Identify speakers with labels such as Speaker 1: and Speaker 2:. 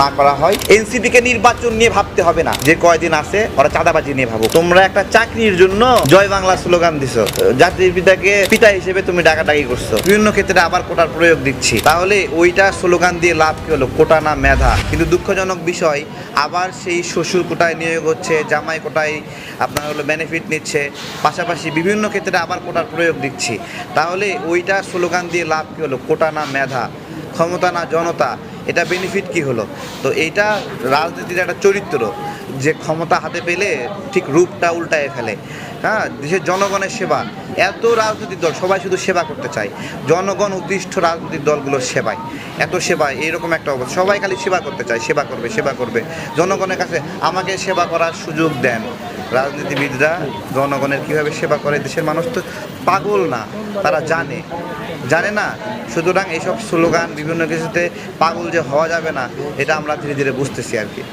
Speaker 1: না করা হয়। এনসিপি কে নির্বাচন নিয়ে ভাবতে হবে না, যে কয়দিন আছে ওরা চাঁদাবাজি নিয়ে ভাবো। তোমরা একটা চাকরির জন্য জয় বাংলা স্লোগান দিছো, জাতির পিতাকে পিতা হিসেবে তুমি ডাকাডাকি করছো, বিভিন্ন ক্ষেত্রে আবার কোটার প্রয়োগ দিচ্ছি, তাহলে ওইটা স্লোগান দিয়ে লাভ কি হলো? কোটা না মেধা। কিন্তু দুঃখজনক বিষয়, আবার সেই শ্বশুর কোটায় নিয়োগ হচ্ছে, জামাই কোটায় আপনার হলো বেনিফিট নিচ্ছে, পাশাপাশি বিভিন্ন ক্ষেত্রে আবার কোটার প্রয়োগ দিচ্ছি, তাহলে ওইটা স্লোগান দিয়ে লাভ কি হলো? কোটা না মেধা, ক্ষমতা না জনতা, এটা বেনিফিট কি হলো? তো এইটা রাজনীতির একটা চরিত্র, যে ক্ষমতা হাতে পেলে ঠিক রূপটা উল্টায় ফেলে। হ্যাঁ, দেশের জনগণের সেবা, এত রাজনৈতিক দল সবাই শুধু সেবা করতে চায়, জনগণ উদ্দিষ্ট রাজনৈতিক দলগুলোর সেবায়, এত সেবা, এইরকম একটা অবস্থা, সবাই খালি সেবা করতে চায়, সেবা করবে সেবা করবে। জনগণের কাছে আমাকে সেবা করার সুযোগ দেন। রাজনীতিবিদরা জনগণের কীভাবে সেবা করে, দেশের মানুষ তো পাগল না, তারা জানে না। সুতরাং এইসব স্লোগান বিভিন্ন কিছুতে পাগল যে হওয়া যাবে না, এটা আমরা ধীরে ধীরে বুঝতেছি আর কি।